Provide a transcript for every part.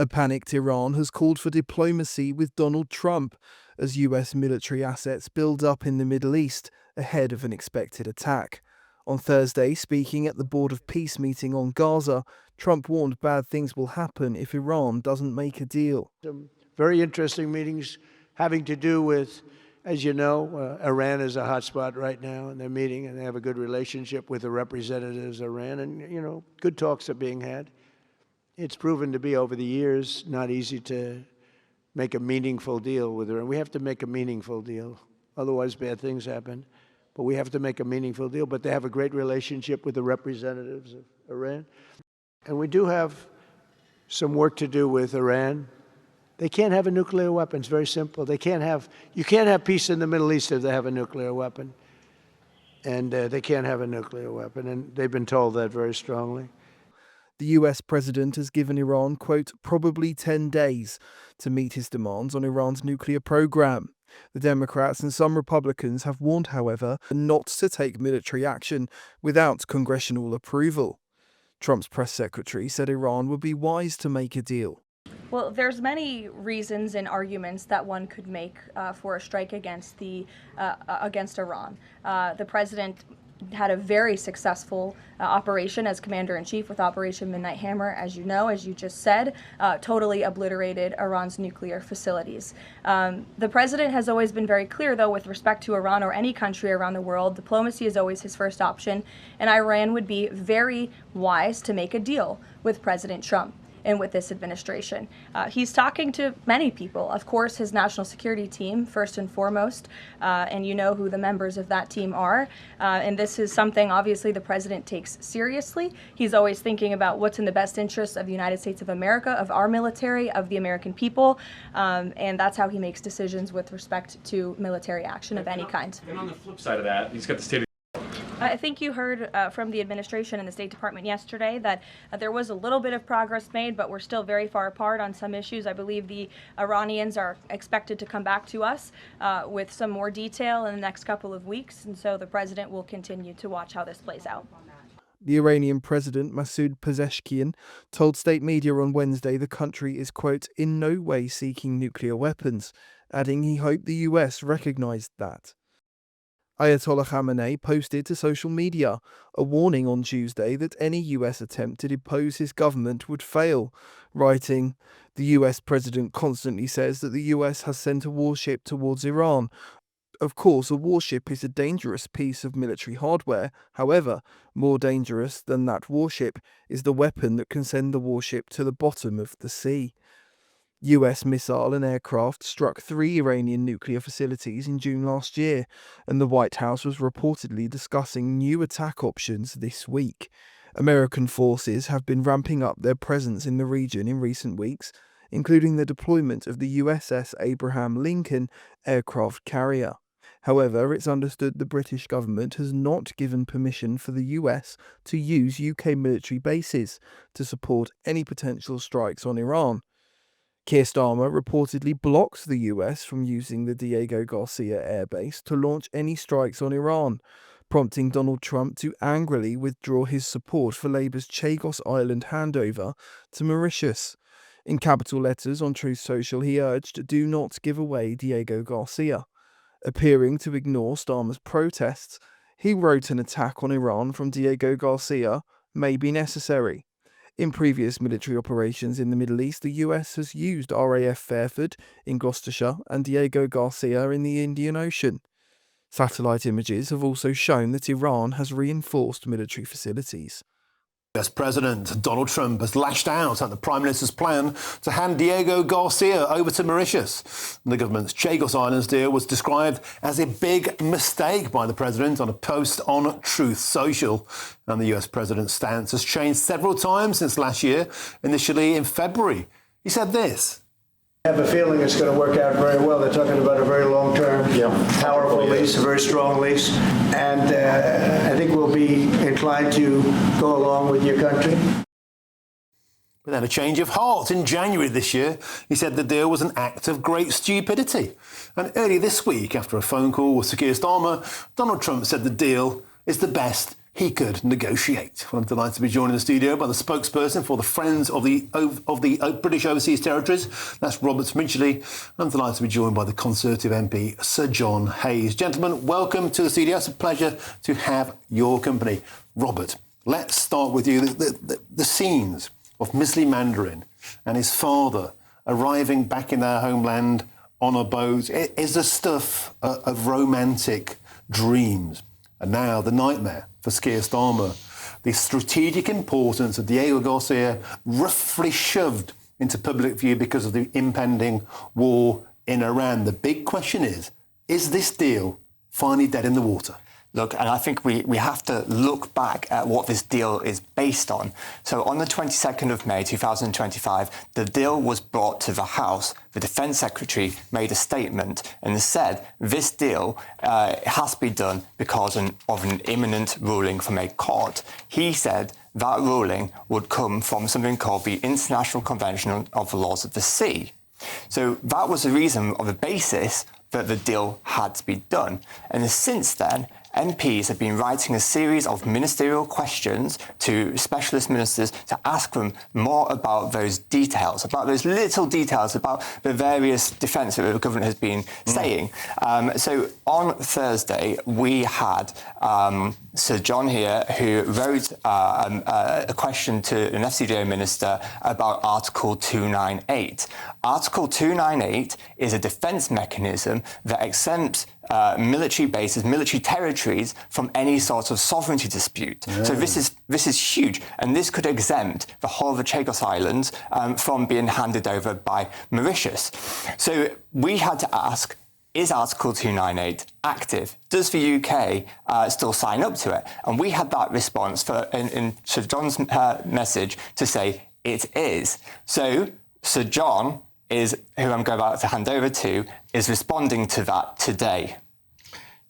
A panicked Iran has called for diplomacy with Donald Trump as US military assets build up in the Middle East ahead of an expected attack. On Thursday, speaking at the Board of Peace meeting on Gaza, Trump warned bad things will happen if Iran doesn't make a deal. Some very interesting meetings having to do with, as you know, Iran is a hotspot right now, and they're meeting, and they have a good relationship with the representatives of Iran, and, good talks are being had. It's proven to be, over the years, not easy to make a meaningful deal with Iran. We have to make a meaningful deal. Otherwise, bad things happen. But we have to make a meaningful deal. But they have a great relationship with the representatives of Iran. And we do have some work to do with Iran. They can't have a nuclear weapon. It's very simple. You can't have peace in the Middle East if they have a nuclear weapon. And they can't have a nuclear weapon. And they've been told that very strongly. The US president has given Iran, quote, probably 10 days to meet his demands on Iran's nuclear program. The Democrats and some Republicans have warned, however, not to take military action without congressional approval. Trump's press secretary said Iran would be wise to make a deal. Well, there's many reasons and arguments that one could make for a strike against Iran. The president had a very successful operation as commander-in-chief with Operation Midnight Hammer, as you know, as you just said, totally obliterated Iran's nuclear facilities. The president has always been very clear, though, with respect to Iran or any country around the world, diplomacy is always his first option, and Iran would be very wise to make a deal with President Trump and with this administration. He's talking to many people, of course, his national security team, first and foremost, and you know who the members of that team are. And this is something, obviously, the president takes seriously. He's always thinking about what's in the best interests of the United States of America, of our military, of the American people, and that's how he makes decisions with respect to military action of any kind. And on the flip side of that, he's got the state of I think you heard from the administration and the State Department yesterday that there was a little bit of progress made, but we're still very far apart on some issues. I believe the Iranians are expected to come back to us with some more detail in the next couple of weeks, and so the president will continue to watch how this plays out. The Iranian President Masoud Pezeshkian told state media on Wednesday the country is, quote, in no way seeking nuclear weapons, adding he hoped the US recognized that. Ayatollah Khamenei posted to social media a warning on Tuesday that any US attempt to depose his government would fail, writing, "The US president constantly says that the US has sent a warship towards Iran. Of course, a warship is a dangerous piece of military hardware. However, more dangerous than that warship is the weapon that can send the warship to the bottom of the sea." US missile and aircraft struck 3 Iranian nuclear facilities in June last year, and the White House was reportedly discussing new attack options this week. American forces have been ramping up their presence in the region in recent weeks, including the deployment of the USS Abraham Lincoln aircraft carrier. However, it's understood the British government has not given permission for the US to use UK military bases to support any potential strikes on Iran. Keir Starmer reportedly blocked the US from using the Diego Garcia airbase to launch any strikes on Iran, prompting Donald Trump to angrily withdraw his support for Labour's Chagos Island handover to Mauritius. In capital letters on Truth Social, he urged, "Do not give away Diego Garcia." Appearing to ignore Starmer's protests, he wrote an attack on Iran from Diego Garcia may be necessary. In previous military operations in the Middle East, the US has used RAF Fairford in Gloucestershire and Diego Garcia in the Indian Ocean. Satellite images have also shown that Iran has reinforced military facilities. US President Donald Trump has lashed out at the Prime Minister's plan to hand Diego Garcia over to Mauritius. The government's Chagos Islands deal was described as a big mistake by the President on a post on Truth Social. And the US President's stance has changed several times since last year, initially in February. He said this. I have a feeling it's going to work out very well. They're talking about a very long-term, powerful lease, a very strong lease. And I think we'll be inclined to go along with your country. But then a change of heart in January this year. He said the deal was an act of great stupidity. And earlier this week, after a phone call with Keir Starmer, Donald Trump said the deal is the best he could negotiate. Well, I'm delighted to be joined in the studio by the spokesperson for the Friends of the British Overseas Territories. That's Robert Midgley. I'm delighted to be joined by the Conservative MP, Sir John Hayes. Gentlemen, welcome to the studio. It's a pleasure to have your company. Robert, let's start with you. The scenes of Misley Mandarin and his father arriving back in their homeland on a boat is the stuff of romantic dreams. And now the nightmare for Keir Starmer. The strategic importance of Diego Garcia roughly shoved into public view because of the impending war in Iran. The big question is this deal finally dead in the water? Look, and I think we have to look back at what this deal is based on. So on the 22nd of May 2025, the deal was brought to the House. The Defence Secretary made a statement and said this deal has to be done because of an imminent ruling from a court. He said that ruling would come from something called the International Convention of the Laws of the Sea. So that was the reason, or the basis, that the deal had to be done. And since then, MPs have been writing a series of ministerial questions to specialist ministers to ask them more about those details, about those little details, about the various defence that the government has been saying. So on Thursday, we had Sir John here, who wrote a question to an FCDO minister about Article 298. Article 298 is a defence mechanism that exempts military bases, military territories from any sort of sovereignty dispute. Yeah. So this is huge, and this could exempt the whole of the Chagos Islands from being handed over by Mauritius. So we had to ask, is Article 298 active? Does the UK still sign up to it? And we had that response in Sir John's message to say it is. So Sir John is, who I'm about to hand over to, is responding to that today.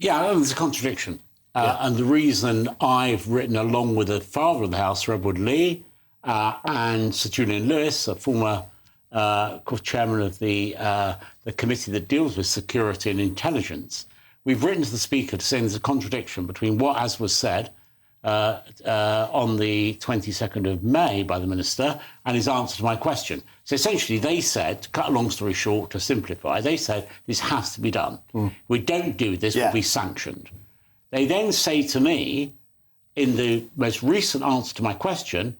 Yeah, there's a contradiction. And the reason I've written along with the father of the House, Sir Edward Lee, and Sir Julian Lewis, a former chairman of the committee that deals with security and intelligence, we've written to the Speaker to say there's a contradiction between what, as was said, on the 22nd of May by the Minister and his answer to my question. So essentially they said, to cut a long story short, to simplify, they said this has to be done. If we don't do this, we'll be sanctioned. They then say to me, in the most recent answer to my question,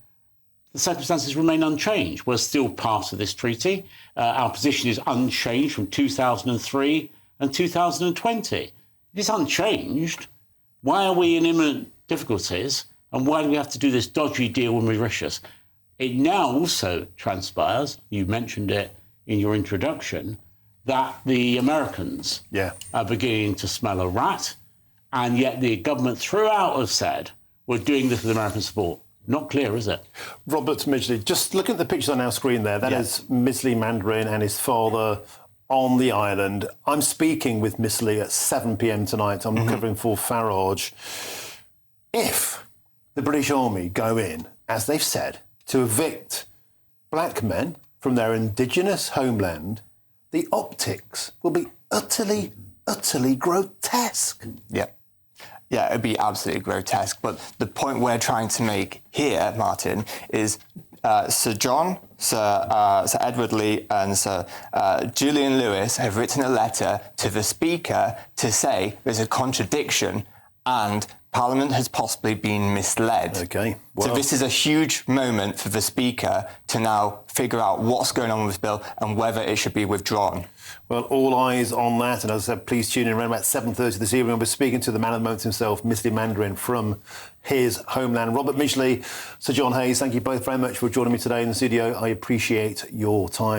the circumstances remain unchanged. We're still part of this treaty. Our position is unchanged from 2003 and 2020. If it's unchanged, why are we in imminent difficulties, and why do we have to do this dodgy deal with Mauritius? It now also transpires, you mentioned it in your introduction, that the Americans are beginning to smell a rat, and yet the government throughout have said we're doing this with American support. Not clear, is it? Robert Midgley, just look at the pictures on our screen there. That is Misley Mandarin and his father on the island. I'm speaking with Misley at 7 p.m. tonight. I'm covering for Farage. If the British Army go in, as they've said, to evict black men from their indigenous homeland, the optics will be utterly, utterly grotesque. Yeah, it'd be absolutely grotesque. But the point we're trying to make here, Martin, is Sir John, Sir Edward Lee and Sir Julian Lewis have written a letter to the Speaker to say there's a contradiction and Parliament has possibly been misled. OK. Well, so this is a huge moment for the Speaker to now figure out what's going on with this bill and whether it should be withdrawn. Well, all eyes on that. And as I said, please tune in around about 7:30 this evening. We'll be speaking to the man of the moment himself, Misley Mandarin, from his homeland. Robert Midgley, Sir John Hayes, thank you both very much for joining me today in the studio. I appreciate your time.